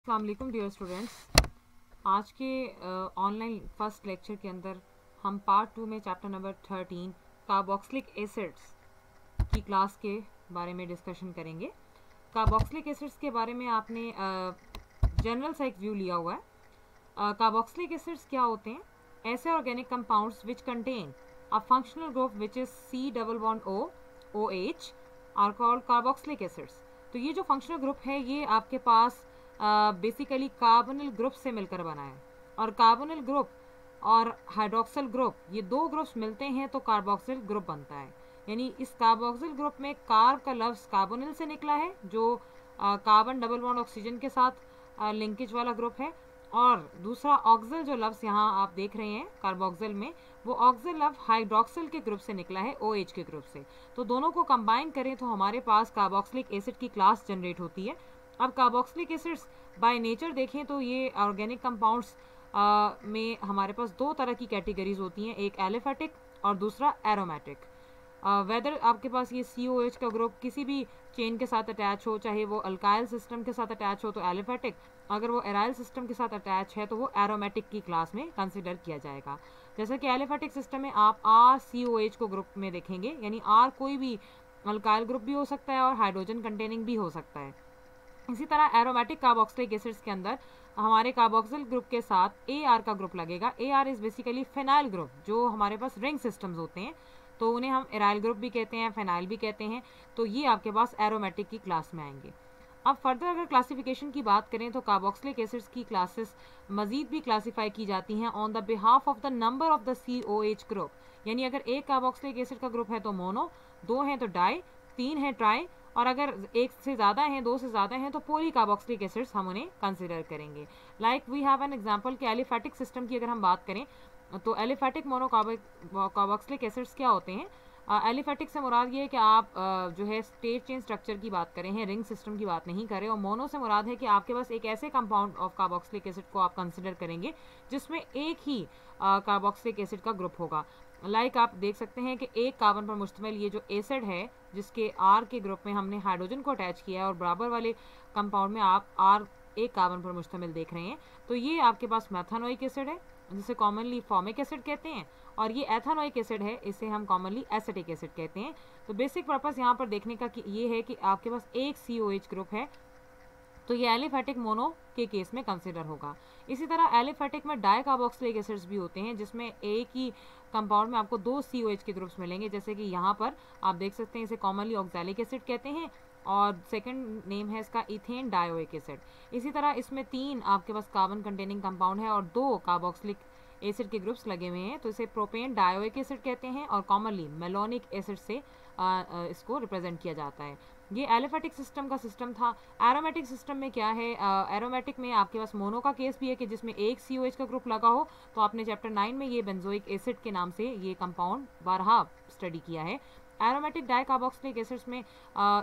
अस्सलाम वालेकुम dear students. आज के ऑनलाइन फर्स्ट लेक्चर के अंदर हम पार्ट 2 में चैप्टर नंबर 13 कार्बोक्सिलिक एसिड्स की क्लास के बारे में डिस्कशन करेंगे। कार्बोक्सिलिक एसिड्स के बारे में आपने जनरल सा एक व्यू लिया हुआ है। कार्बोक्सिलिक एसिड्स क्या होते हैं? ऐसे organic compounds which contain a functional group which is C double bond O OH are called carboxylic acids. तो ये जो फंक्शनल ग्रुप है ये आपके पास बेसिकली कार्बोनिल ग्रुप से मिलकर बना है, और कार्बोनिल ग्रुप और हाइड्रोक्सिल ग्रुप ये दो ग्रुप्स मिलते हैं तो कार्बोक्सिल ग्रुप बनता है। यानी इस कार्बोक्सिल ग्रुप में कार्ब का लफ्ज़ कार्बोनिल से निकला है जो कार्बन डबल बॉन्ड ऑक्सीजन के साथ लिंकेज वाला ग्रुप है, और दूसरा ऑक्सिल जो लफ्ज़ यहाँ आप देख रहे हैं कार्बोक्सिल में, वो ऑक्सिल लफ्ज़ हाइड्रोक्सिल के ग्रुप से निकला है, OH के ग्रुप से। तो दोनों को कंबाइन करें तो हमारे पास कार्बोक्सिलिक एसिड की क्लास जनरेट होती है। अब कार्बोक्सिलिक एसिड्स बाय नेचर देखें तो ये ऑर्गेनिक कंपाउंड्स में हमारे पास दो तरह की कैटेगरीज होती हैं, एक एलिफेटिक और दूसरा एरोमेटिक। वेदर आपके पास ये COH का ग्रुप किसी भी चेन के साथ अटैच हो, चाहे वो अल्काइल सिस्टम के साथ अटैच हो तो एलिफेटिक, अगर वो एराइल सिस्टम के साथ अटैच है तो वो एरोमेटिक की क्लास में कंसिडर किया जाएगा। जैसे कि एलिफेटिक सिस्टम में आप RCOH को ग्रुप में देखेंगे, यानी R कोई भी अल्काइल ग्रुप भी हो सकता है और हाइड्रोजन कंटेनिंग भी हो सकता है। इसी तरह एरोमेटिक कार्बोक्सिलिक एसिड्स के अंदर हमारे कार्बोक्सिल ग्रुप के साथ AR का ग्रुप लगेगा। AR is basically phenyl group. जो हमारे पास रिंग सिस्टम्स होते हैं तो उन्हें हम एराइल ग्रुप भी कहते हैं, फेनाइल भी कहते हैं, तो ये आपके पास एरोमेटिक की क्लास में आएंगे। अब फर्दर अगर क्लासिफिकेशन की बात करें तो कार्बोक्सिलिक एसिड्स की क्लासेस मजीद भी क्लासीफाई की जाती हैं on the behalf of the number of the COH group. यानी अगर एक कार्बोक्सिलिक एसिड का ग्रुप है तो मोनो, दो हैं तो डाई, तीन है ट्राई, और अगर एक से ज़्यादा हैं, दो से ज़्यादा हैं तो पॉली कार्बोक्सिलिक एसिड्स हम उन्हें कंसिडर करेंगे। Like we have an example कि एलिफेटिक सिस्टम की अगर हम बात करें तो एलिफेटिक मोनोकार्बोक्सिलिक एसिड्स क्या होते हैं? एलिफेटिक से मुराद ये है कि आप जो है स्टेट चेन स्ट्रक्चर की बात करें हैं, रिंग सिस्टम की बात नहीं करें, और मोनो से मुराद है कि आपके पास एक ऐसे कंपाउंड ऑफ कार्बोक्सिलिक एसिड को आप कंसिडर करेंगे जिसमें एक ही कार्बोक्सिलिक एसिड का ग्रुप होगा। लाइक आप देख सकते हैं कि एक कार्बन पर मुश्तमिल ये जो एसिड है जिसके R के ग्रुप में हमने हाइड्रोजन को अटैच किया है, और बराबर वाले कंपाउंड में आप R एक कार्बन पर मुश्तमिल देख रहे हैं, तो ये आपके पास मेथानोइक एसिड है जिसे कॉमनली फॉर्मिक एसिड कहते हैं, और ये एथानोइक एसिड है, इसे हम कॉमनली एसिटिक एसिड कहते हैं। तो बेसिक पर्पस यहाँ पर देखने का कि ये है कि आपके पास एक COH ग्रुप है तो ये एलिफेटिक मोनो के केस में कंसिडर होगा। इसी तरह एलिफेटिक में डाई कार्बोक्सिलिक एसिड्स भी होते हैं जिसमें एक ही कंपाउंड में आपको दो COH के ग्रुप्स मिलेंगे, जैसे कि यहाँ पर आप देख सकते हैं, इसे कॉमनली ऑक्सैलिक एसिड कहते हैं और सेकंड नेम है इसका इथेन डायोइक एसिड। इसी तरह इसमें तीन आपके पास कार्बन कंटेनिंग कंपाउंड है और दो कार्बोक्सिलिक एसिड के ग्रुप्स लगे हुए हैं, तो इसे प्रोपेन डायोइक एसिड कहते हैं और कॉमनली मेलोनिक एसिड से इसको रिप्रेजेंट किया जाता है। ये एलिफेटिक सिस्टम का सिस्टम था। एरोमेटिक सिस्टम में क्या है? एरोमेटिक में आपके पास मोनो का केस भी है कि जिसमें एक COH का ग्रुप लगा हो, तो आपने चैप्टर 9 में ये बेंजोइक एसिड के नाम से ये कंपाउंड बारहा स्टडी किया है। एरोमेटिक डाई कार्बोक्सिलिक एसिड्स में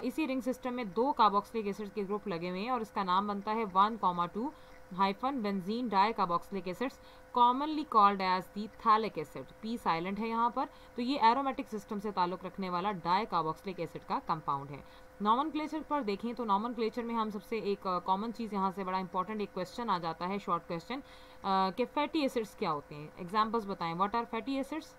इसी रिंग सिस्टम में दो कार्बोक्सिलिक एसिड्स के ग्रुप लगे हुए हैं और इसका नाम बनता है 1,2 hyphen benzene dicarboxylic acids, commonly called as the phthalic acid. P silent है यहाँ पर। तो ये एरोमेटिक सिस्टम से ताल्लुक़ रखने वाला डाई कार्बोक्सिलिक एसिड का कंपाउंड है। नॉमनक्लेचर पर देखें तो नॉमनक्लेचर में हम सबसे एक कॉमन चीज़ यहाँ से बड़ा इंपॉर्टेंट एक क्वेश्चन आ जाता है, शॉर्ट क्वेश्चन, कि फैटी एसिड्स क्या होते हैं। एग्जाम्पल्स बताएं, what are fatty acids,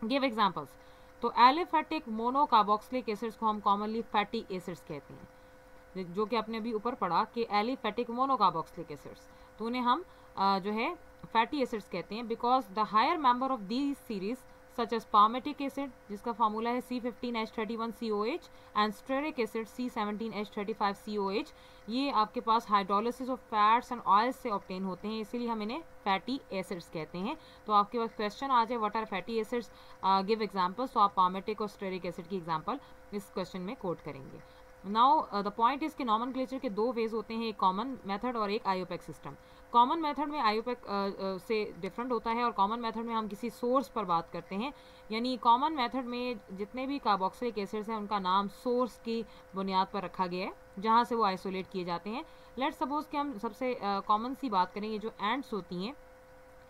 give examples. तो एलिफेटिक मोनो कार्बोक्सिलिक एसिड्स को हम कॉमनली फैटी एसिड्स कहते हैं, जो कि आपने अभी ऊपर पढ़ा कि एलिफेटिक मोनो कार्बोक्सिलिक एसिड्स, तो उन्हें हम जो है फैटी एसिड्स कहते हैं because the higher member of these series such as palmitic acid जिसका फार्मूला है C15H31COH and stearic acid C17H35COH, ये आपके पास hydrolysis of fats and oils से ऑब्टेन होते हैं, इसीलिए हम इन्हें फैटी एसिड्स कहते हैं। तो आपके पास क्वेश्चन आ जाए what are fatty acids, give examples, तो आप पामेटिक और स्टेरिक एसिड की एग्जांपल इस क्वेश्चन में कोट करेंगे। नाउ द पॉइंट इज कि नॉमनक्लेचर के दो वेज होते हैं, एक कॉमन मेथड और एक आयोपेक सिस्टम। कॉमन मेथड में आयोपेक से डिफरेंट होता है, और कॉमन मेथड में हम किसी सोर्स पर बात करते हैं, यानी कॉमन मेथड में जितने भी कार्बोक्सिलिक एसिड्स हैं उनका नाम सोर्स की बुनियाद पर रखा गया है जहाँ से वो आइसोलेट किए जाते हैं। लेट्स सपोज कि हम सबसे कॉमन सी बात करें, ये जो एंट्स होती हैं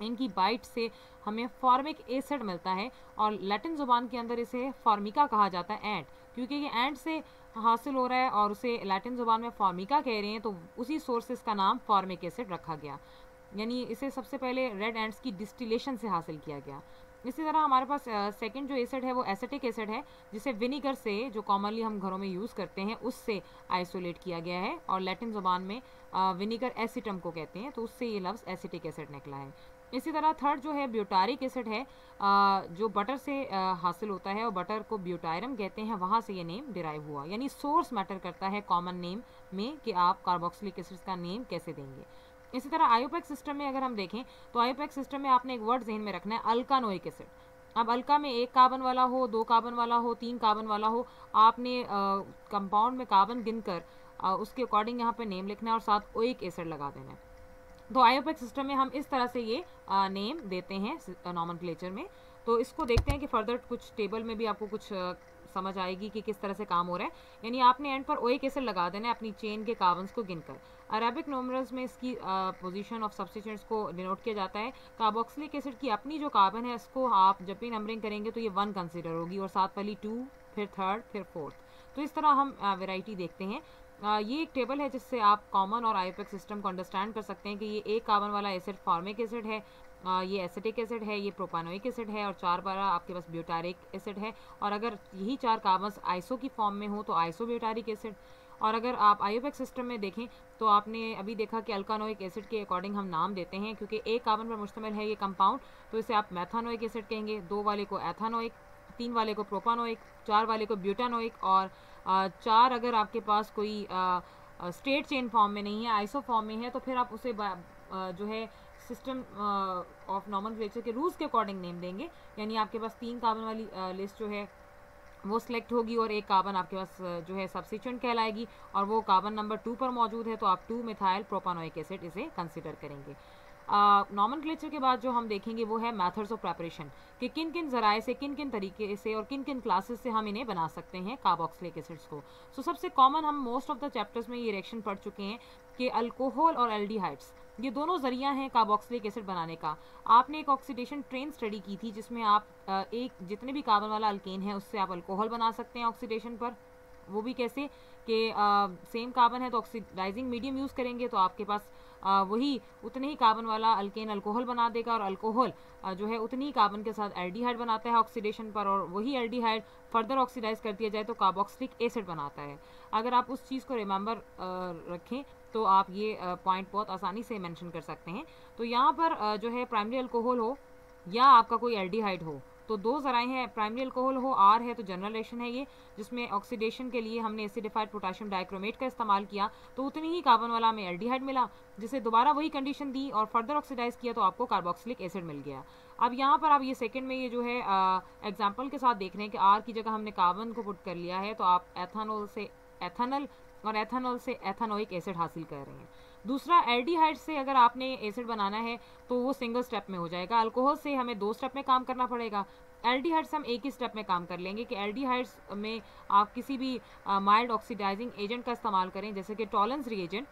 इनकी बाइट से हमें फॉर्मिक एसिड मिलता है और लैटिन ज़ुबान के अंदर इसे फॉर्मिका कहा जाता है, एंट, क्योंकि ये एंट से हासिल हो रहा है और उसे लैटिन ज़ुबान में फॉर्मिका कह रहे हैं, तो उसी सोर्स से इसका नाम फॉर्मिक एसिड रखा गया, यानी इसे सबसे पहले रेड एंट्स की डिस्टिलेशन से हासिल किया गया। इसी तरह हमारे पास सेकंड जो एसिड है वो एसिटिक एसिड है, जिसे विनीगर से, जो कॉमनली हम घरों में यूज़ करते हैं, उससे आइसोलेट किया गया है और लैटिन ज़ुबान में विनीगर एसिटम को कहते हैं, तो उससे ये लफ्ज़ एसिटिक एसिड निकला है। इसी तरह थर्ड जो है ब्यूटारिक एसिड है, जो बटर से हासिल होता है और बटर को ब्यूटायरम कहते हैं, वहाँ से ये नेम डिराइव हुआ, यानी सोर्स मैटर करता है कॉमन नेम में कि आप कार्बोक्सिलिक एसिड का नेम कैसे देंगे। इसी तरह आयोपेक सिस्टम में अगर हम देखें तो आयोपेक सिस्टम में आपने एक वर्ड जहन में रखना है, अल्कानोइक एसिड। अब अल्का में 1 कार्बन वाला हो, 2 कार्बन वाला हो, 3 कार्बन वाला हो, आपने कंपाउंड में कार्बन गिनकर उसके अकॉर्डिंग यहाँ पे नेम लिखना है और साथ ओइक एसिड लगा देना है। तो आयोपेक सिस्टम में हम इस तरह से ये नेम देते हैं नॉमेनक्लेचर में। तो इसको देखते हैं कि फर्दर कुछ टेबल में भी आपको कुछ समझ आएगी कि किस तरह से काम हो रहा है, यानी आपने एंड पर ओइक एसिड लगा देना है अपनी चेन के कार्बन्स को गिनकर। अरेबिक न्यूमरल्स में इसकी पोजीशन ऑफ सब्स्टिट्यूएंट्स को डिनोट किया जाता है। कार्बोक्सिलिक एसिड की अपनी जो कार्बन है, इसको आप जब भी नंबरिंग करेंगे तो ये 1 कंसिडर होगी और साथ वाली 2, फिर 3rd, फिर 4th। तो इस तरह हम वेराइटी देखते हैं। ये एक टेबल है जिससे आप कॉमन और आयोपेक सिस्टम को अंडरस्टैंड कर सकते हैं कि ये 1 कार्बन वाला एसिड फॉर्मिक एसिड है, ये एसिटिक एसिड है, ये प्रोपानोइक एसिड है और 4 वाला आपके पास ब्यूटारिक एसिड है। और अगर यही 4 कार्बन्स आइसो की फॉर्म में हो तो आइसोब्यूटारिक एसिड। और अगर आप आयोपेक सिस्टम में देखें तो आपने अभी देखा कि अल्कानोइक एसिड के अकॉर्डिंग हम नाम देते हैं, क्योंकि 1 कार्बन पर मुश्तमिल है ये कंपाउंड, तो इसे आप मैथानोइक एसिड कहेंगे, 2 वाले को एथानोइक, 3 वाले को प्रोपानोइक, 4 वाले को ब्यूटानोइक और 4 अगर आपके पास कोई स्ट्रेट चेन फॉर्म में नहीं है, आइसो फॉर्म में है, तो फिर आप उसे जो है सिस्टम ऑफ नॉमेनक्लेचर के रूल्स के अकॉर्डिंग नेम देंगे, यानी आपके पास 3 कार्बन वाली लिस्ट जो है वो सिलेक्ट होगी और 1 कार्बन आपके पास जो है सब्स्टिट्यूएंट कहलाएगी और वो कार्बन नंबर 2 पर मौजूद है, तो आप 2 मिथाइल प्रोपानोइक एसिड इसे कंसिडर करेंगे। नॉमेनक्लेचर के बाद जो हम देखेंगे वो है मेथड्स ऑफ प्रेपरेशन, कि किन किन ज़राए से, किन किन तरीके से और किन किन क्लासेस से हम इन्हें बना सकते हैं कार्बोक्सिलिक एसिड्स को। सो सबसे कॉमन, हम मोस्ट ऑफ द चैप्टर्स में ये रिएक्शन पढ़ चुके हैं कि अल्कोहल और एल्डिहाइड्स ये दोनों ज़रिया हैं कार्बोक्सिलिक एसिड बनाने का। आपने एक ऑक्सीडेशन ट्रेन स्टडी की थी जिसमें आप एक जितने भी कार्बन वाला अल्केन है उससे आप अल्कोहल बना सकते हैं ऑक्सीडेशन पर। वो भी कैसे कि सेम कार्बन है तो ऑक्सीडाइजिंग मीडियम यूज़ करेंगे तो आपके पास वही उतने ही कार्बन वाला अल्केन अल्कोहल बना देगा और अल्कोहल जो है उतनी ही कार्बन के साथ एल्डिहाइड बनाता है ऑक्सीडेशन पर, और वही एल्डिहाइड फर्दर ऑक्सीडाइज कर दिया जाए तो कार्बोक्सिलिक एसिड बनाता है। अगर आप उस चीज़ को रिमेंबर रखें तो आप ये पॉइंट बहुत आसानी से मेंशन कर सकते हैं। तो यहाँ पर जो है प्राइमरी अल्कोहल हो या आपका कोई एल्डिहाइड हो, तो 2 ज़राए हैं। प्राइमरी अल्कोहल हो, आर है तो जनरल रिएक्शन है ये, जिसमें ऑक्सीडेशन के लिए हमने एसिडिफाइड पोटेशियम डाइक्रोमेट का इस्तेमाल किया तो उतनी ही कार्बन वाला हमें एल्डिहाइड मिला, जिसे दोबारा वही कंडीशन दी और फर्दर ऑक्सीडाइज किया तो आपको कार्बोक्सिलिक एसिड मिल गया। अब यहाँ पर आप ये सेकंड में ये जो है एग्जाम्पल के साथ देख रहे हैं कि आर की जगह हमने कार्बन को पुट कर लिया है, तो आप एथानॉल से एथनल और एथनॉल से एथानोइक एसिड हासिल कर रहे हैं। दूसरा, एल्डिहाइड से अगर आपने एसिड बनाना है तो वो सिंगल स्टेप में हो जाएगा। अल्कोहल से हमें 2 स्टेप में काम करना पड़ेगा। एल्डिहाइड से हम एक ही स्टेप में काम कर लेंगे कि एल्डिहाइड्स में आप किसी भी माइल्ड ऑक्सीडाइजिंग एजेंट का इस्तेमाल करें, जैसे कि टॉलेंस रिएजेंट,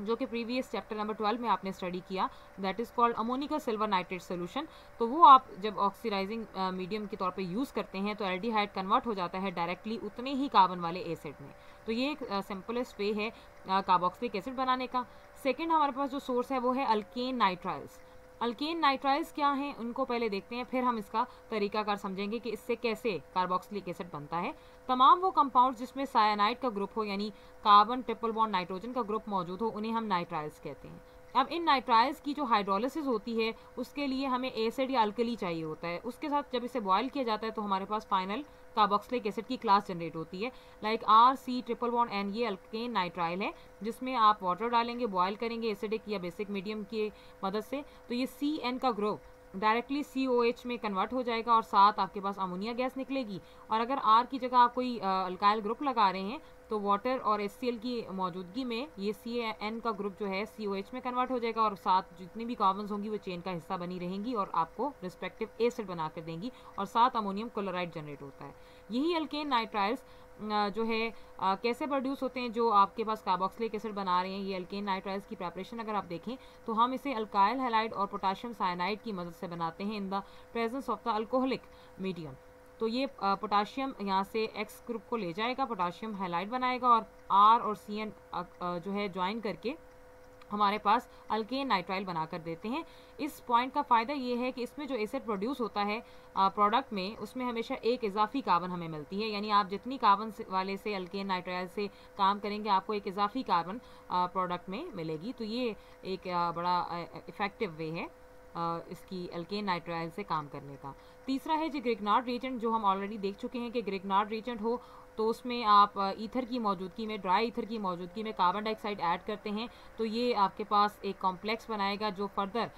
जो कि प्रीवियस चैप्टर नंबर 12 में आपने स्टडी किया, that is called ammoniacal silver nitrate solution. तो वो आप जब ऑक्सीडाइजिंग मीडियम के तौर पे यूज़ करते हैं तो एल्डिहाइड कन्वर्ट हो जाता है डायरेक्टली उतने ही कार्बन वाले एसिड में। तो ये एक सिंपलेस्ट वे है कार्बोक्सिलिक एसिड बनाने का। सेकेंड हमारे पास जो सोर्स है वो है अल्केन नाइट्राइल्स। अल्केन नाइट्राइल्स क्या हैं उनको पहले देखते हैं, फिर हम इसका तरीकाकार समझेंगे कि इससे कैसे कार्बोक्सिलिक एसिड बनता है। तमाम वो कंपाउंड जिसमें साइनाइड का ग्रुप हो, यानी कार्बन ट्रिपल बॉन्ड नाइट्रोजन का ग्रुप मौजूद हो, उन्हें हम नाइट्राइल्स कहते हैं। अब इन नाइट्राइल्स की जो हाइड्रोलिसिस होती है उसके लिए हमें एसिड या अल्कली चाहिए होता है। उसके साथ जब इसे बॉयल किया जाता है तो हमारे पास फाइनल कार्बोक्सिलिक एसिड की क्लास जनरेट होती है, like R C triple bond N. ये अल्केन नाइट्राइल है जिसमें आप वाटर डालेंगे, बॉयल करेंगे एसिडिक या बेसिक मीडियम की मदद से, तो ये सी एन का ग्रुप डायरेक्टली COH में कन्वर्ट हो जाएगा और साथ आपके पास अमोनिया गैस निकलेगी। और अगर R की जगह आप कोई अल्काइल ग्रुप लगा रहे हैं तो वाटर और HCl की मौजूदगी में ये CN का ग्रुप जो है COH में कन्वर्ट हो जाएगा और साथ जितनी भी कार्बन्स होंगी वो चेन का हिस्सा बनी रहेंगी और आपको रिस्पेक्टिव एसिड बना कर देंगी और साथ अमोनियम क्लोराइड जनरेट होता है। यही अल्केन नाइट्राइल्स जो है कैसे प्रोड्यूस होते हैं, जो आपके पास कार्बोक्सिलिक एसिड बना रहे हैं, ये अल्केन नाइट्राइल्स की प्रिपरेशन अगर आप देखें तो हम इसे अल्काइल हैलाइड और पोटेशियम साइनाइड की मदद से बनाते हैं in the presence of the alcoholic medium. तो ये पोटाशियम यहाँ से X ग्रुप को ले जाएगा, पोटाशियम हैलाइड बनाएगा और R और CN जो है ज्वाइन करके हमारे पास अल्केन नाइट्राइल बना कर देते हैं। इस पॉइंट का फ़ायदा ये है कि इसमें जो एसिड प्रोड्यूस होता है प्रोडक्ट में, उसमें हमेशा एक इजाफी कार्बन हमें मिलती है, यानी आप जितनी कार्बन वाले से अल्केन नाइट्राइल से काम करेंगे आपको एक इजाफी कार्बन प्रोडक्ट में मिलेगी। तो ये एक बड़ा इफ़ेक्टिव वे है इसकी अल्केन नाइट्राइल से काम करने का। तीसरा है जो ग्रिग्नार्ड रिएजेंट, जो हम ऑलरेडी देख चुके हैं कि ग्रिग्नार्ड रिएजेंट हो तो उसमें आप ईथर की मौजूदगी में, ड्राई ईथर की मौजूदगी में कार्बन डाइऑक्साइड ऐड करते हैं, तो ये आपके पास एक कॉम्प्लेक्स बनाएगा जो फर्दर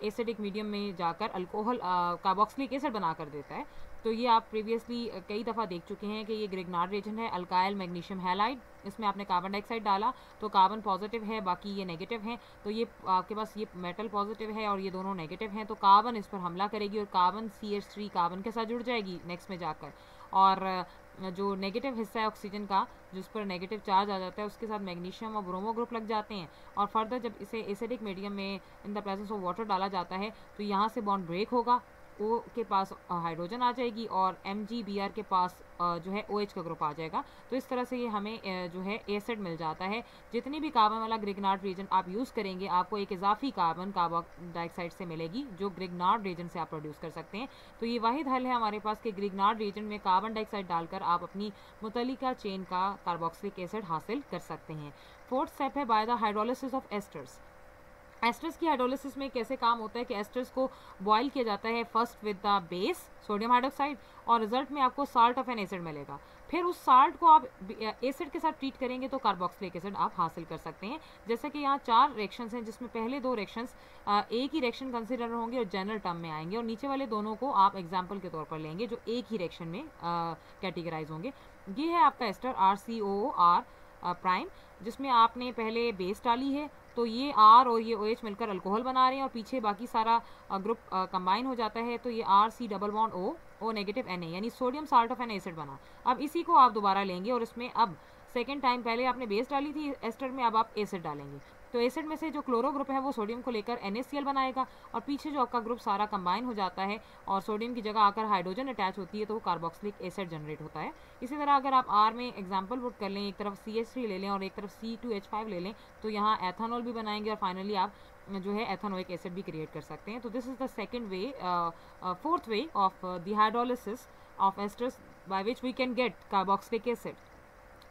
एसिडिक मीडियम में जाकर अल्कोहल कार्बोक्सिलिक एसिड बना कर देता है। तो ये आप प्रीवियसली कई दफ़ा देख चुके हैं कि ये ग्रिग्नार्ड रिएजेंट है, अल्काइल मैग्नीशियम हैलाइड। इसमें आपने कार्बन डाइऑक्साइड डाला तो कार्बन पॉजिटिव है, बाकी ये नेगेटिव है, तो ये आपके पास ये मेटल पॉजिटिव है और ये दोनों नेगेटिव हैं, तो कार्बन इस पर हमला करेगी और कार्बन CH3 कार्बन के साथ जुड़ जाएगी नेक्स्ट में जाकर, और जो नेगेटिव हिस्सा है ऑक्सीजन का जिस पर नेगेटिव चार्ज आ जाता है उसके साथ मैग्नीशियम और ब्रोमो ग्रुप लग जाते हैं, और फर्दर जब इसे एसिडिक मीडियम में in the presence of water डाला जाता है तो यहाँ से बॉन्ड ब्रेक होगा, O के पास हाइड्रोजन आ जाएगी और MgBr के पास जो है OH का ग्रुप आ जाएगा। तो इस तरह से ये हमें जो है एसिड मिल जाता है। जितनी भी कार्बन वाला ग्रिग्नार्ड रिएजेंट आप यूज़ करेंगे आपको एक इजाफी कार्बन डाइऑक्साइड से मिलेगी जो ग्रिग्नार्ड रिएजेंट से आप प्रोड्यूस कर सकते हैं। तो ये वाहिद हल है हमारे पास कि ग्रिग्नार्ड रिएजेंट में कार्बन डाइऑक्साइड डालकर आप अपनी मुतल्लिका चेन का कार्बोक्सिलिक एसिड हासिल कर सकते हैं। फोर्थ स्टेप है by the hydrolysis of asters. Asters की हाइड्रोलिसिस में कैसे काम होता है कि एस्टर्स को बॉयल किया जाता है first with the base sodium hydroxide, और रिजल्ट में आपको साल्ट ऑफ एन एसिड मिलेगा। फिर उस साल्ट को आप एसिड के साथ ट्रीट करेंगे तो कार्बोक्सिलिक एसिड आप हासिल कर सकते हैं। जैसे कि यहाँ 4 रिएक्शंस हैं जिसमें पहले 2 रिएक्शंस एक ही रिएक्शन कंसिडर होंगे और जनरल टर्म में आएंगे, और नीचे वाले दोनों को आप एग्जाम्पल के तौर पर लेंगे जो एक ही रिएक्शन में कैटेगराइज होंगे। ये है आपका एस्टर RCOOR प्राइम, जिसमें आपने पहले बेस डाली है तो ये R और ये OH मिलकर अल्कोहल बना रहे हैं और पीछे बाकी सारा ग्रुप कंबाइन हो जाता है, तो ये RC double bond O negative Na यानी sodium salt of N acid बना। अब इसी को आप दोबारा लेंगे और इसमें अब सेकेंड टाइम, पहले आपने बेस डाली थी एस्टर में, अब आप एसिड डालेंगे, तो एसिड में से जो क्लोरो ग्रुप है वो सोडियम को लेकर NaCl बनाएगा और पीछे जो आपका ग्रुप सारा कंबाइन हो जाता है और सोडियम की जगह आकर हाइड्रोजन अटैच होती है तो वो कार्बोक्सिलिक एसिड जनरेट होता है। इसी तरह अगर आप R में एग्जाम्पल पुट कर लें, एक तरफ CH3 ले लें और एक तरफ C2H5 ले लें तो यहाँ एथेनॉल भी बनाएंगे और फाइनली आप जो है एथेनोइक एसिड भी क्रिएट कर सकते हैं। तो this is the second way, fourth way of the hydrolysis of esters by which we can get carboxylic acid.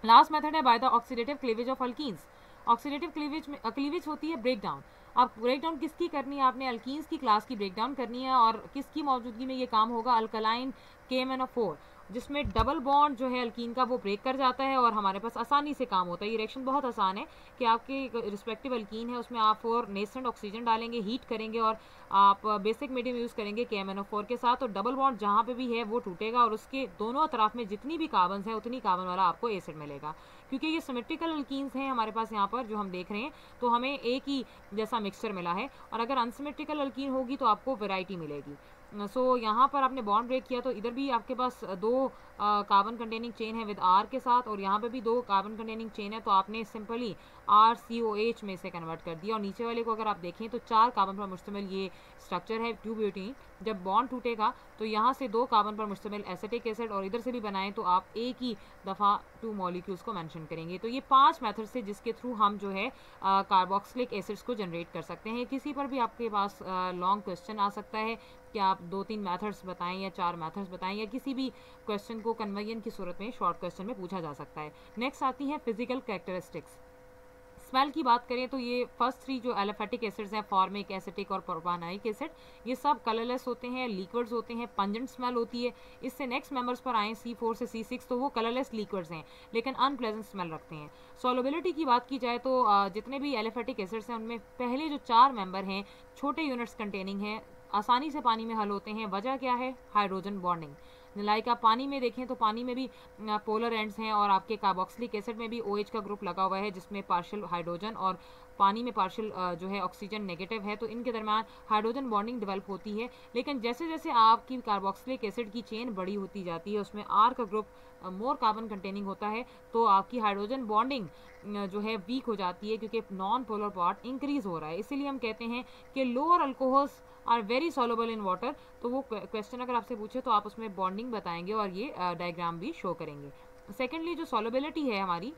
Last method है by the oxidative cleavage of alkenes. Oxidative cleavage होती है break down. अब break down किसकी करनी है, आपने alkenes की class की ब्रेक डाउन करनी है, और किसकी मौजूदगी में ये काम होगा, अल्कलाइन KMnO4, जिसमें डबल बॉन्ड जो है अल्कीन का वो ब्रेक कर जाता है और हमारे पास आसानी से काम होता है। ये रिएक्शन बहुत आसान है कि आपके रिस्पेक्टिव अल्कीन है उसमें आप 4 नेसेंट ऑक्सीजन डालेंगे, हीट करेंगे और आप बेसिक मीडियम यूज़ करेंगे KMnO4 के साथ, और डबल बॉन्ड जहाँ पे भी है वो टूटेगा और उसके दोनों अतराफ में जितनी भी कार्बन है उतनी कार्बन वाला आपको एसिड मिलेगा। क्योंकि ये सिमेट्रिकल अल्कीन्स हैं हमारे पास यहाँ पर जो हम देख रहे हैं, तो हमें एक ही जैसा मिक्सचर मिला है, और अगर अनसिमेट्रिकल अल्कीन होगी तो आपको वैरायटी मिलेगी। सो यहाँ पर आपने बॉन्ड ब्रेक किया तो इधर भी आपके पास 2 कार्बन कंटेनिंग चेन है विद R के साथ, और यहाँ पे भी 2 कार्बन कंटेनिंग चेन है, तो आपने सिंपली RCOH में से कन्वर्ट कर दिया, और नीचे वाले को अगर आप देखें तो 4 कार्बन पर मुश्तमिल ये स्ट्रक्चर है 2 ब्यूटीन। जब बॉन्ड टूटेगा तो यहाँ से 2 कार्बन पर मुश्तमिल एसिटिक एसिड, और इधर से भी बनाएं तो आप एक ही दफ़ा 2 मॉलिक्यूल्स को मेंशन करेंगे। तो ये 5 मेथड से जिसके थ्रू हम जो है कार्बोक्सिलिक एसिड्स को जनरेट कर सकते हैं। किसी पर भी आपके पास लॉन्ग क्वेश्चन आ सकता है कि आप 2-3 मेथड्स बताएं या 4 मेथड्स बताएं, या किसी भी क्वेश्चन को कन्वर्जन की सूरत में शॉर्ट क्वेश्चन में पूछा जा सकता है। नेक्स्ट आती है फिजिकल कैरेक्टरिस्टिक्स। स्मेल की बात करें तो ये फर्स्ट 3 जो एलिफेटिक एसिड्स हैं, फॉर्मिक, एसिटिक और प्रोपानोइक एसिड, ये सब कलरलेस होते हैं, लिक्विड्स होते हैं, पंजेंट स्मेल होती है। इससे नेक्स्ट मेंबर्स पर आए C4 से C6 तो वो कलरलेस लिक्विड्स हैं लेकिन अनप्लेजेंट स्मेल रखते हैं। सॉल्युबिलिटी की बात की जाए तो जितने भी एलिफेटिक एसिड्स हैं उनमें पहले जो 4 मेंबर हैं छोटे यूनिट्स कंटेनिंग हैं, आसानी से पानी में हल होते हैं। वजह क्या है, हाइड्रोजन बॉन्डिंग। लाइक आप पानी में देखें तो पानी में भी पोलर एंड्स हैं, और आपके कार्बोक्सिलिक एसिड में भी OH का ग्रुप लगा हुआ है जिसमें पार्शियल हाइड्रोजन और पानी में पार्शियल जो है ऑक्सीजन नेगेटिव है, तो इनके दरमियान हाइड्रोजन बॉन्डिंग डेवलप होती है। लेकिन जैसे जैसे आपकी कार्बोक्सिलिक एसिड की चेन बड़ी होती जाती है, उसमें आर का ग्रुप मोर कार्बन कंटेनिंग होता है, तो आपकी हाइड्रोजन बॉन्डिंग जो है वीक हो जाती है, क्योंकि नॉन पोलर पार्ट इंक्रीज हो रहा है। इसीलिए हम कहते हैं कि lower alcohols are very soluble in water. तो वो क्वेश्चन अगर आपसे पूछे तो आप उसमें बॉन्डिंग बताएंगे और ये डायग्राम भी शो करेंगे। सेकेंडली जो सॉल्युबिलिटी है हमारी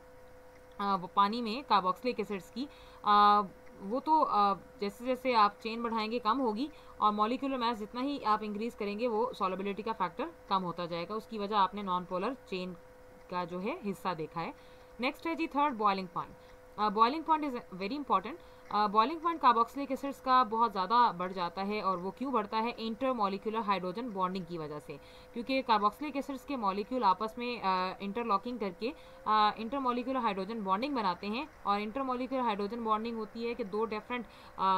वो पानी में कार्बोक्सिलिक एसिड्स की, वो तो जैसे जैसे आप चेन बढ़ाएंगे कम होगी, और मॉलिक्यूलर मास जितना ही आप इंक्रीज करेंगे वो सॉल्युबिलिटी का फैक्टर कम होता जाएगा। उसकी वजह आपने नॉन पोलर चेन का जो है हिस्सा देखा है। नेक्स्ट है जी third, boiling point. Boiling point is very important. Boiling point carboxylic acids का बहुत ज़्यादा बढ़ जाता है, और वो क्यों बढ़ता है? इंटरमॉलिक्यूलर हाइड्रोजन बॉन्डिंग की वजह से, क्योंकि कार्बोक्सिलिक एसिड्स के मॉलिक्यूल आपस में इंटरलॉकिंग करके इंटरमॉलिक्यूलर हाइड्रोजन बॉन्डिंग बनाते हैं। और इंटरमॉलिक्यूलर हाइड्रोजन बॉन्डिंग होती है कि दो डिफरेंट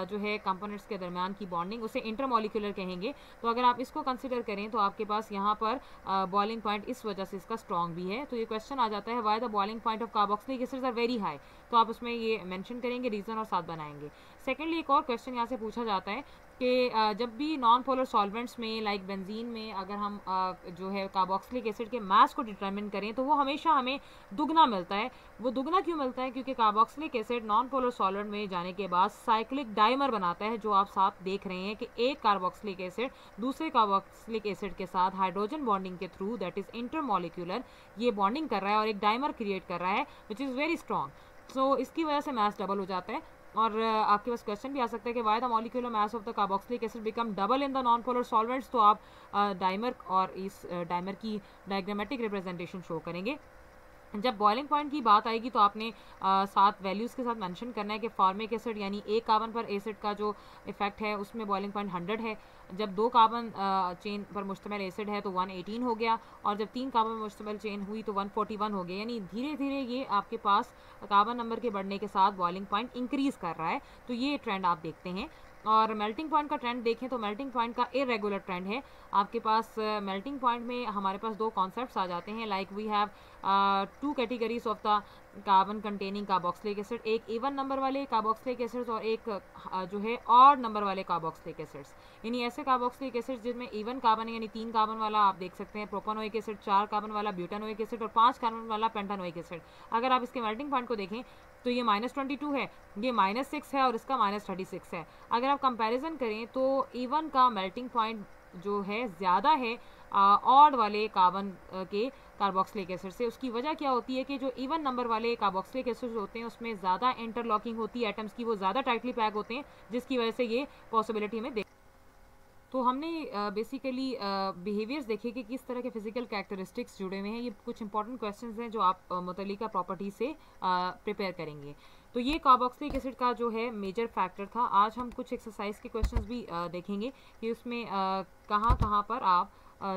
जो है कंपोनेंट्स के दरमियान की बॉन्डिंग, उसे इंटरमॉलिक्यूलर कहेंगे। तो अगर आप इसको कंसिडर करें तो आपके पास यहाँ पर बॉइलिंग पॉइंट इस वजह से इसका स्ट्रॉन्ग भी है। तो ये क्वेश्चन आ जाता है, why the boiling point of carboxylic acids are very high. तो आप उसमें ये मेंशन करेंगे, रीजन और साथ बनाएंगे। सेकेंडली एक और क्वेश्चन यहाँ से पूछा जाता है कि जब भी नॉन पोलर सॉल्वेंट्स में लाइक बेंजीन में अगर हम जो है कार्बोक्सिलिक एसिड के मास को डिटरमिन करें तो वो हमेशा हमें दुगना मिलता है। वो दुगना क्यों मिलता है? क्योंकि carboxylic acid non polar solvent में जाने के बाद साइक्लिक डाइमर बनाता है, जो आप साथ देख रहे हैं कि एक कार्बोक्सिलिक एसिड दूसरे कार्बोक्सिलिक एसिड के साथ हाइड्रोजन बॉन्डिंग के थ्रू, दैट इज इंटरमॉलिक्यूलर, ये बॉन्डिंग कर रहा है और एक डाइमर क्रिएट कर रहा है विच इज़ वेरी स्ट्रॉन्ग। सो इसकी वजह से मास डबल हो जाता है। और आपके पास क्वेश्चन भी आ सकता है कि why the molecular mass of the carboxylic acid become double in the non polar solvents. तो आप डाइमर और इस डाइमर की डायग्रामेटिक रिप्रेजेंटेशन शो करेंगे। जब बॉइलिंग पॉइंट की बात आएगी तो आपने साथ वैल्यूज़ के साथ मेंशन करना है कि फॉर्मिक एसिड यानी एक कार्बन पर एसिड का जो इफेक्ट है उसमें बॉइलिंग पॉइंट 100 है। जब दो कार्बन चेन पर मुश्तमिल एसिड है तो 118 हो गया, और जब तीन कार्बन पर मुश्तमिल चेन हुई तो 141 हो गया। यानी धीरे धीरे ये आपके पास कार्बन नंबर के बढ़ने के साथ बॉइलिंग पॉइंट इंक्रीज कर रहा है। तो ये ट्रेंड आप देखते हैं। और मेल्टिंग पॉइंट का ट्रेंड देखें तो मेल्टिंग पॉइंट का इरेगुलर ट्रेंड है। आपके पास मेल्टिंग पॉइंट में हमारे पास दो कॉन्सेप्ट्स आ जाते हैं, like we have two categories of the carbon containing carboxylic acid, एक इवन नंबर वाले कार्बोक्सिलिक एसिड्स और एक जो है ऑड नंबर वाले कार्बोक्सिलिक एसिड्स। यानी ऐसे कार्बोक्सिलिक एसिड्स जिनमें इवन कार्बन है, यानी 3 कार्बन वाला आप देख सकते हैं प्रोपानोइक एसिड, 4 कार्बन वाला ब्यूटानोइक एसिड और 5 कार्बन वाला पेंटानोइक एसिड। अगर आप इसके मेल्टिंग पॉइंट को देखें तो ये -22 है, ये -6 है और इसका -36 है। अगर आप कंपैरिजन करें तो इवन का मेल्टिंग पॉइंट जो है ज़्यादा है ऑड वाले कार्बन के कार्बोक्सिलिक एसिड से। उसकी वजह क्या होती है कि जो इवन नंबर वाले कार्बोक्सिलिक एसिड होते हैं उसमें ज़्यादा इंटरलॉकिंग होती है एटम्स की, वो ज़्यादा टाइटली पैक होते हैं, जिसकी वजह से ये पॉसिबिलिटी में तो हमने बेसिकली बिहेवियर्स देखे कि किस तरह के फिजिकल कैरेक्टरिस्टिक्स जुड़े हुए हैं। ये कुछ इंपॉर्टेंट क्वेश्चंस हैं जो आप मुतल्लिका प्रॉपर्टी से प्रिपेयर करेंगे। तो ये कार्बोक्सिलिक एसिड का जो है मेजर फैक्टर था। आज हम कुछ एक्सरसाइज के क्वेश्चंस भी देखेंगे कि उसमें कहाँ कहाँ पर आप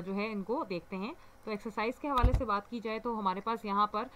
जो है इनको देखते हैं। तो एक्सरसाइज के हवाले से बात की जाए तो हमारे पास यहाँ पर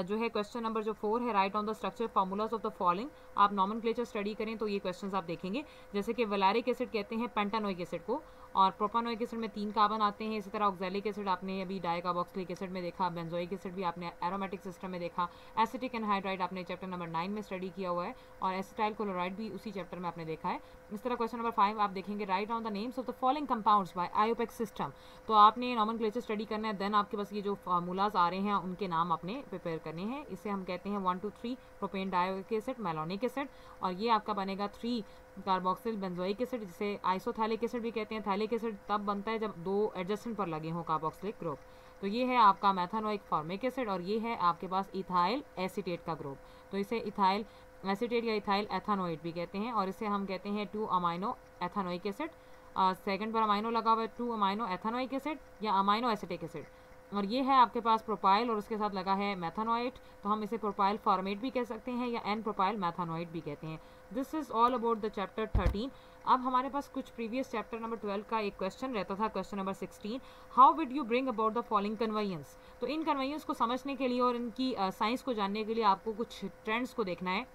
जो है क्वेश्चन नंबर जो 4 है, right on the structure formulas of the following. आप नॉमेनक्लेचर स्टडी करें तो ये क्वेश्चंस आप देखेंगे, जैसे कि वैलेरिक एसिड कहते हैं पेंटानोइक एसिड को, और प्रोपानोइक एसिड में 3 कार्बन आते हैं। इसी तरह ऑक्सैलिक एसिड आपने अभी डाइकार्बोक्सिलिक एसिड में देखा, बेंजोइक एसिड भी आपने एरोमेटिक सिस्टम में देखा, एसिटिक एनहाइड्राइड आपने चैप्टर नंबर 9 में स्टडी किया हुआ है, और एसिटाइल क्लोराइड भी उसी चैप्टर में आपने देखा है। इस तरह क्वेश्चन नंबर 5 आप देखेंगे, write on the names of the following compounds by IUPAC system. तो आपने नॉमेनक्लेचर स्टडी करना है, देन आपके पास ये जो फार्मूलाज आ रहे हैं उनके नाम आपने प्रिपेयर करने हैं। इसे हम कहते हैं 1 2 3 propane dioic acid, malonic acid, और ये आपका बनेगा 3 कार्बोक्सिल बेंजोइक एसिड, जिसे आइसोथैलिक एसिड भी कहते हैं। थैलिक एसिड तब बनता है जब 2 एडजस्टेंट पर लगे हों कार्बोक्सिलिक ग्रुप। तो ये है आपका मेथानोइक फॉर्मिक एसिड, और ये है आपके पास इथाइल एसीटेट का ग्रुप। तो इसे इथाइल एसीटेट या इथाइल एथानोइड भी कहते हैं, और इसे हम कहते हैं 2 अमाइनो एथानोइक एसिड। सेकंड पर अमाइनो लगा हुआ है 2 अमाइनो एथानोइक एसिड या अमाइनो एसिटिक एसिड। और ये है आपके पास प्रोपाइल और उसके साथ लगा है मेथानोइट, तो हम इसे प्रोपाइल फॉर्मेट भी कह सकते हैं या एन प्रोपाइल मेथानोइट भी कहते हैं। This is all about the chapter 13। अब हमारे पास कुछ प्रीवियस चैप्टर नंबर 12 का एक क्वेश्चन रहता था, क्वेश्चन नंबर 16, how would you bring about the following conversions. तो इन कन्वेंस को समझने के लिए और इनकी साइंस को जानने के लिए आपको कुछ ट्रेंड्स को देखना है।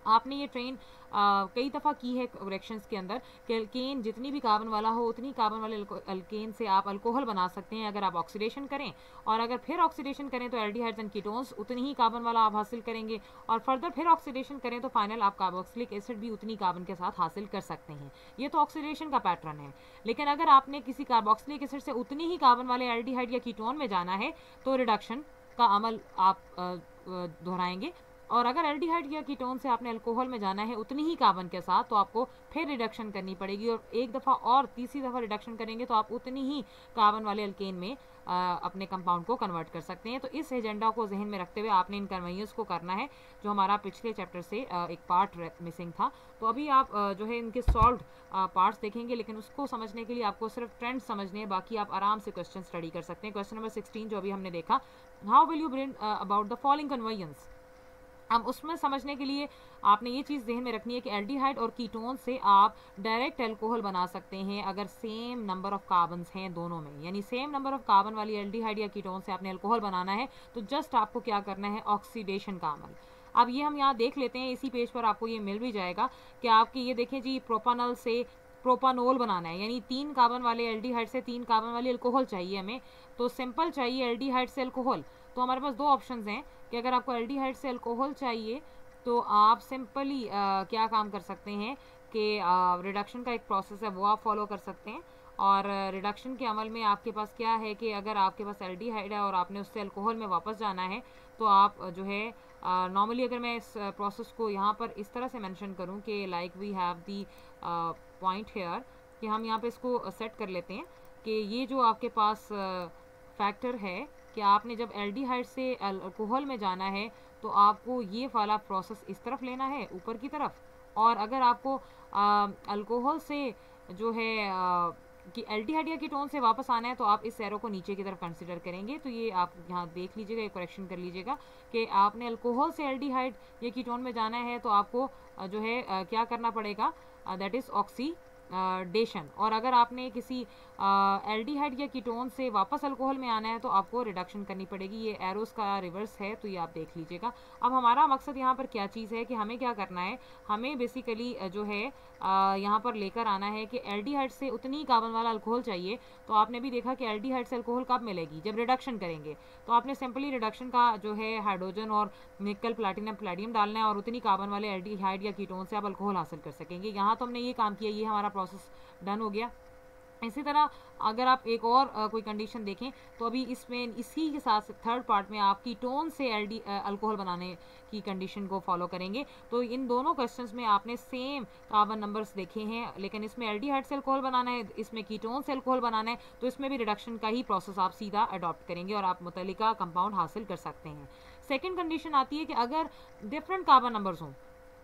आपने ये ट्रेन कई दफ़ा की है रिएक्शंस के अंदर कि अल्केन जितनी भी कार्बन वाला हो उतनी कार्बन वाले अल्केन से आप अल्कोहल बना सकते हैं अगर आप ऑक्सीडेशन करें, और अगर फिर ऑक्सीडेशन करें तो एल्डिहाइड्स एंड कीटोन्स उतनी ही कार्बन वाला आप हासिल करेंगे, और फर्दर फिर ऑक्सीडेशन करें तो फाइनल आप कार्बोक्सिलिक एसिड भी उतनी कार्बन के साथ हासिल कर सकते हैं। ये तो ऑक्सीडेशन का पैटर्न है। लेकिन अगर आपने किसी कार्बोक्सिलिक एसिड से उतनी ही कार्बन वाले एल्डिहाइड या कीटोन में जाना है तो रिडक्शन का अमल आप दोहराएंगे, और अगर एल्डिहाइड या कीटोन से आपने अल्कोहल में जाना है उतनी ही कार्बन के साथ तो आपको फिर रिडक्शन करनी पड़ेगी, और एक दफ़ा और तीसरी दफ़ा रिडक्शन करेंगे तो आप उतनी ही कार्बन वाले अल्केन में अपने कंपाउंड को कन्वर्ट कर सकते हैं। तो इस एजेंडा को जहन में रखते हुए आपने इन कन्वेंस को करना है, जो हमारा पिछले चैप्टर से एक पार्ट मिसिंग था। तो अभी आप जो है इनके सॉल्व पार्ट्स देखेंगे, लेकिन उसको समझने के लिए आपको सिर्फ ट्रेंड समझने हैं, बाकी आप आराम से क्वेश्चन स्टडी कर सकते हैं। क्वेश्चन नंबर 16 जो अभी हमने देखा, how will you bring about the following conversions. अब उसमें समझने के लिए आपने ये चीज़ ज़हन में रखनी है कि एल्डिहाइड और कीटोन से आप डायरेक्ट अल्कोहल बना सकते हैं अगर सेम नंबर ऑफ कार्बन्स हैं दोनों में, यानी सेम नंबर ऑफ कार्बन वाली एल्डिहाइड या कीटोन से आपने अल्कोहल बनाना है तो जस्ट आपको क्या करना है, ऑक्सीडेशन का अमल। अब ये हम यहाँ देख लेते हैं, इसी पेज पर आपको ये मिल भी जाएगा कि आपकी ये देखें जी, प्रोपानॉल से प्रोपानोल बनाना है, यानी 3 कार्बन वाले एल्डिहाइड से 3 कार्बन वाली अल्कोहल चाहिए हमें, तो सिंपल चाहिए एल्डिहाइड से अल्कोहल। तो हमारे पास दो ऑप्शंस हैं कि अगर आपको एल्डिहाइड से अल्कोहल चाहिए तो आप सिंपली क्या काम कर सकते हैं कि रिडक्शन का एक प्रोसेस है वो आप फॉलो कर सकते हैं, और रिडक्शन के अमल में आपके पास क्या है कि अगर आपके पास एल्डिहाइड है और आपने उससे अल्कोहल में वापस जाना है तो आप जो है नॉर्मली अगर मैं इस प्रोसेस को यहाँ पर इस तरह से मेंशन करूँ कि like we have the point here, कि हम यहाँ पे इसको सेट कर लेते हैं कि ये जो आपके पास फैक्टर है कि आपने जब एल्डिहाइड से अल्कोहल में जाना है तो आपको ये वाला प्रोसेस इस तरफ लेना है ऊपर की तरफ, और अगर आपको अल्कोहल से जो है कि एल्डिहाइड या कीटोन से वापस आना है तो आप इस एरो को नीचे की तरफ कंसीडर करेंगे। तो ये आप यहाँ देख लीजिएगा, एक करेक्शन कर लीजिएगा कि आपने अल्कोहल से एल्डिहाइड या कीटोन में जाना है तो आपको जो है क्या करना पड़ेगा, दैट इज़ ऑक्सीडेशन, और अगर आपने किसी एल्डिहाइड या कीटोन से वापस अल्कोहल में आना है तो आपको रिडक्शन करनी पड़ेगी। ये एरोस का रिवर्स है तो ये आप देख लीजिएगा। अब हमारा मकसद यहाँ पर क्या चीज़ है कि हमें क्या करना है, हमें बेसिकली जो है यहाँ पर लेकर आना है कि एल्डिहाइड से उतनी कार्बन वाला अल्कोहल चाहिए। तो आपने भी देखा कि एल्डिहाइड से अल्कोहल कब मिलेगी, जब रिडक्शन करेंगे। तो आपने सिंपली रिडक्शन का जो है हाइड्रोजन और निकल प्लैटिनम प्लैटियम डालना है और उतनी कार्बन वाले एल्डिहाइड या कीटोन से आप अल्कोहल हासिल कर सकेंगे। यहाँ तो हमने ये काम किया, ये हमारा प्रोसेस डन हो गया। इसी तरह अगर आप एक और कोई कंडीशन देखें तो अभी इसमें इसी के साथ थर्ड पार्ट में आप कीटोन से अल्कोहल बनाने की कंडीशन को फॉलो करेंगे। तो इन दोनों क्वेश्चंस में आपने सेम कार्बन नंबर्स देखे हैं, लेकिन इसमें एल्डिहाइड से अल्कोहल बनाना है, इसमें कीटोन से अल्कोहल बनाना है, तो इसमें भी रिडक्शन का ही प्रोसेस आप सीधा अडॉप्ट करेंगे और आप मुतल्लिका कंपाउंड हासिल कर सकते हैं। सेकेंड कंडीशन आती है कि अगर डिफरेंट कार्बन नंबर्स हों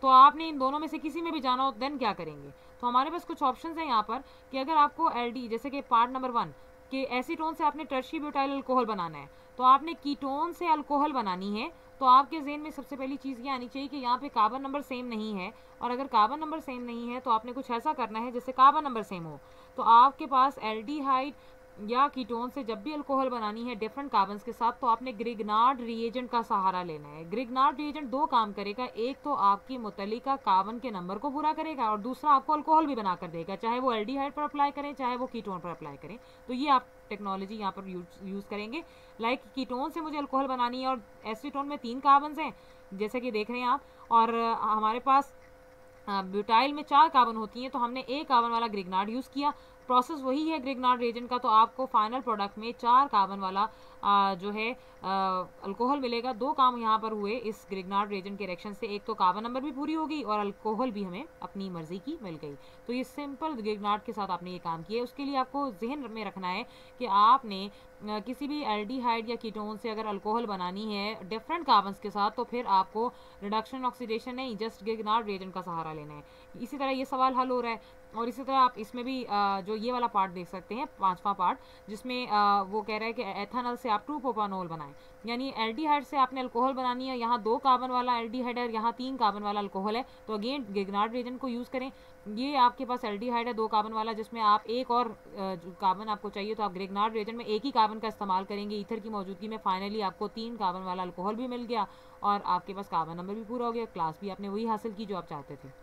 तो आपने इन दोनों में से किसी में भी जाना हो देन क्या करेंगे। तो हमारे पास कुछ ऑप्शंस हैं यहाँ पर कि अगर आपको एल्डी जैसे कि पार्ट नंबर 1 कि एसीटोन से आपने टर्शी ब्यूटाइल अल्कोहल बनाना है तो आपने कीटोन से अल्कोहल बनानी है, तो आपके ज़हन में सबसे पहली चीज़ ये आनी चाहिए कि यहाँ पे कार्बन नंबर सेम नहीं है, और अगर कार्बन नंबर सेम नहीं है तो आपने कुछ ऐसा करना है जिससे कार्बन नंबर सेम हो। तो आपके पास एल्डिहाइड या कीटोन से जब भी अल्कोहल बनानी है डिफरेंट कार्बन्स के साथ तो आपने ग्रिग्नार्ड रिएजेंट का सहारा लेना है। ग्रिग्नार्ड रिएजेंट दो काम करेगा, एक तो आपकी मुतल्लिका कार्बन के नंबर को पूरा करेगा और दूसरा आपको अल्कोहल भी बना कर देगा, चाहे वो एल्डिहाइड पर अप्लाई करें चाहे वो कीटोन पर अप्लाई करें। तो ये आप टेक्नोलॉजी यहाँ पर यूज़ करेंगे। लाइक कीटोन से मुझे अल्कोहल बनानी है और एसीटोन में 3 कार्बन्स हैं जैसे कि देख रहे हैं आप, और हमारे पास ब्यूटाइल में 4 कार्बन होती हैं, तो हमने एक कार्बन वाला ग्रिग्नार्ड यूज़ किया। प्रोसेस वही है ग्रिग्नार्ड रिएजेंट का, तो आपको फाइनल प्रोडक्ट में 4 कार्बन वाला जो है अल्कोहल मिलेगा। 2 काम यहाँ पर हुए इस ग्रिग्नार्ड रिएजेंट के रिएक्शन से, एक तो कार्बन नंबर भी पूरी होगी और अल्कोहल भी हमें अपनी मर्जी की मिल गई। तो ये सिंपल ग्रिग्नार्ड के साथ आपने ये काम किया। उसके लिए आपको जहन में रखना है कि आपने किसी भी एल्डिहाइड या कीटोन से अगर अल्कोहल बनानी है डिफरेंट कार्बन्स के साथ तो फिर आपको रिडक्शन ऑक्सीडेशन नहीं, जस्ट ग्रिग्नार्ड रिएजेंट का सहारा लेना है। इसी तरह ये सवाल हल हो रहा है। और इसी तरह आप इसमें भी जो ये वाला पार्ट देख सकते हैं 5वां पार्ट, जिसमें वो कह रहा है कि एथेनॉल से आप 2 प्रोपानोल बनाएं। यानी एल्डिहाइड से आपने अल्कोहल बनानी है, यहाँ 2 कार्बन वाला एल्डिहाइड है, यहाँ 3 कार्बन वाला अल्कोहल है, तो अगेन ग्रिग्नार्ड रिएजेंट को यूज़ करें। ये आपके पास एल्डिहाइड है 2 कार्बन वाला, जिसमें आप एक और कार्बन आपको चाहिए, तो आप ग्रिग्नार्ड रिएजेंट में एक ही कार्बन का इस्तेमाल करेंगे ईथर की मौजूदगी में। फाइनली आपको 3 कार्बन वाला अल्कोहल भी मिल गया और आपके पास कार्बन नंबर भी पूरा हो गया, क्लास भी आपने वही हासिल की जो आप चाहते थे।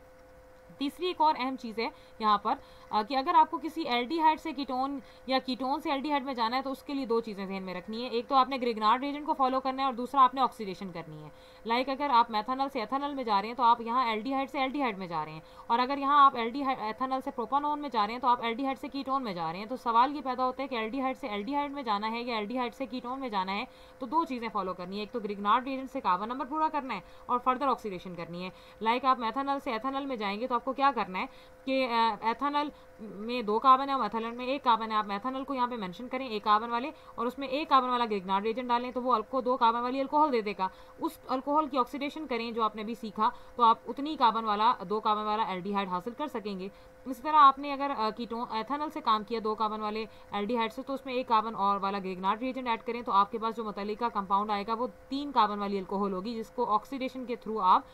तीसरी एक और अहम चीज़ है यहाँ पर कि अगर आपको किसी एल्डिहाइड से कीटोन या कीटोन से एल्डिहाइड में जाना है, तो उसके लिए 2 चीज़ें ध्यान में रखनी है। एक तो आपने ग्रिग्नार्ड रिएजेंट को फॉलो करना है और दूसरा आपने ऑक्सीडेशन करनी है। लाइक अगर आप मेथनॉल से एथेनॉल में जा रहे हैं तो आप यहाँ एल्डिहाइड से एल्डिहाइड में जा रहे हैं, और अगर यहाँ आप एथेनॉल से प्रोपानोन में जा रहे हैं तो आप एल्डिहाइड से कीटोन में जा रहे हैं। तो सवाल ये पैदा होता है कि एल्डिहाइड से एल्डिहाइड में जाना है या एल्डिहाइड से कीटोन में जाना है, तो 2 चीज़ें फॉलो करनी है। एक तो ग्रिग्नार्ड रिएजेंट से कार्बन नंबर पूरा करना है और फर्दर ऑक्सीडेशन करनी है। लाइक आप मेथनॉल से एथेनॉल में जाएंगे तो आपको क्या करना है कि एथेनॉल में 2 कार्बन है और मेथनॉल में 1 कार्बन है। आप मेथनॉल को यहाँ पे मेंशन करें 1 कार्बन वाले, और उसमें 1 कार्बन वाला ग्रिग्नार्ड रिएजेंट डालें, तो वो आपको 2 कार्बन वाली अल्कोहल दे देगा। उस अल्कोहल की ऑक्सीडेशन करें जो आपने भी सीखा, तो आप उतनी कार्बन वाला 2 कार्बन वाला एल्डिहाइड हासिल कर सकेंगे। इसी तरह आपने अगर कीटोन एथेनॉल से काम किया 2 कार्बन वाले एल्डिहाइड से, तो उसमें 1 कार्बन और वाला ग्रिग्नार्ड रिएजेंट ऐड करें, तो आपके पास जो मुतल्लिका कंपाउंड आएगा वो 3 कार्बन वाली अल्कोहल होगी, जिसको ऑक्सीडेशन के थ्रू आप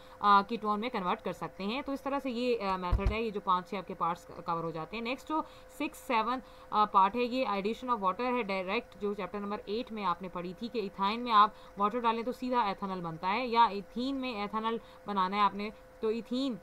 कीटोन में कन्वर्ट कर सकते हैं। तो इस तरह से ये मेथड है। ये जो 5-6 आपके पार्ट्स कवर हो जाते हैं। नेक्स्ट जो 6-7 पार्ट है, ये एडिशन ऑफ वाटर है डायरेक्ट, जो चैप्टर नंबर 8 में आपने पढ़ी थी कि इथाइन में आप वाटर डालें तो सीधा एथेनॉल बनता है, या इथीन में एथेनॉल बनाना है आपने तो इथीन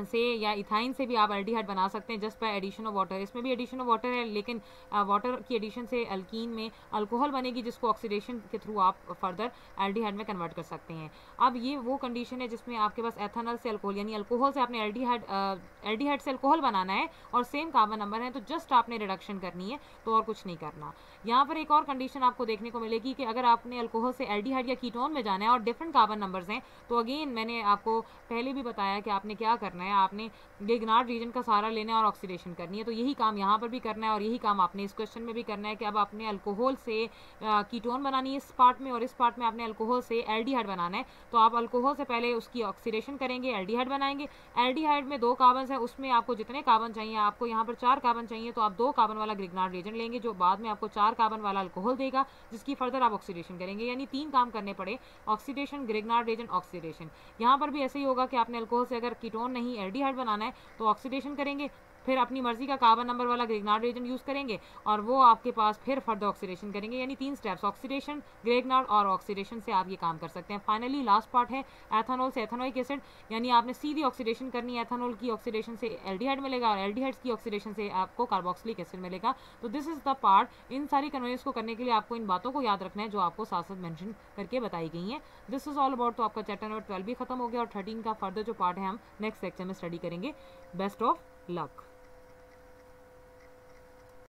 से या इथाइन से भी आप एल्डिहाइड बना सकते हैं just by addition of water. इसमें भी एडिशन ऑफ वाटर है, लेकिन वाटर की एडिशन से अल्कीन में अल्कोहल बनेगी, जिसको ऑक्सीडेशन के थ्रू आप फर्दर एल्डिहाइड में कन्वर्ट कर सकते हैं। अब ये वो कंडीशन है जिसमें आपके पास एथेनॉल से अल्कोहल, यानी अल्कोहल से आपने एल्डिहाइड से अल्कोहल बनाना है और सेम कार्बन नंबर है, तो जस्ट आपने रिडक्शन करनी है, तो और कुछ नहीं करना। यहाँ पर एक और कंडीशन आपको देखने को मिलेगी कि अगर आपने अल्कोहल से एल्डिहाइड या कीटोन में जाना है और डिफरेंट कार्बन नंबर्स हैं, तो अगेन मैंने आपको पहले भी बताया कि आपने क्या करना है, आपने ग्रिग्नार्ड रीजन का सहारा लेना है और ऑक्सीडेशन करनी है। तो यही काम यहाँ पर भी करना है और यही काम आपने इस क्वेश्चन में भी करना है कि अब आपने अल्कोहल से कीटोन बनानी है इस पार्ट में, और इस पार्ट में आपने अल्कोहल से एल्डिहाइड बनाना है। तो आप अल्कोहल से पहले उसकी ऑक्सीडेशन करेंगे, एल्डिहाइड बनाएंगे। एल्डिहाइड में 2 कार्बन है, उसमें आपको जितने कार्बन चाहिए, आपको यहाँ पर 4 कार्बन चाहिए, तो आप 2 कार्बन वाला ग्रिग्नार्ड रिएजेंट लेंगे, जो बाद में आपको 4 कार्बन वाला अल्कोहल देगा, जिसकी फर्दर आप ऑक्सीडेशन करेंगे। यानी 3 काम करने पड़े, ऑक्सीडेशन, ग्रिग्नार्ड रिएजेंट, ऑक्सीडेशन। यहाँ पर भी ऐसे ही होगा कि आपने अल्कोहल से अगर कीटोन नहीं एल्डिहाइड बनाना है तो ऑक्सीडेशन करेंगे, फिर अपनी मर्जी का कार्बन नंबर वाला ग्रिग्नार्ड रिएजेंट यूज़ करेंगे और वो आपके पास फिर फर्दर ऑक्सीडेशन करेंगे। यानी 3 स्टेप्स, ऑक्सीडेशन, ग्रिग्नार्ड और ऑक्सीडेशन से आप ये काम कर सकते हैं। फाइनली लास्ट पार्ट है एथेनॉल से एथेनोइक एसिड, यानी आपने सीधी ऑक्सीडेशन करनी है। एथेनॉल की ऑक्सीडेशन से एल्डिहाइड मिलेगा और एल्डिहाइड्स की ऑक्सीडेशन से आपको कार्बोक्सिलिक एसिड मिलेगा। तो दिस इज द पार्ट। इन सारी कन्वेंस को करने के लिए आपको इन बातों को याद रखना है जो आपको साथ साथ मेंशन करके बताई गई हैं। This is all about. तो आपका चैप्टर नंबर 12 भी खत्म हो गया और 13 का फर्दर जो पार्ट है हम नेक्स्ट लेक्चर में स्टडी करेंगे। Best of luck.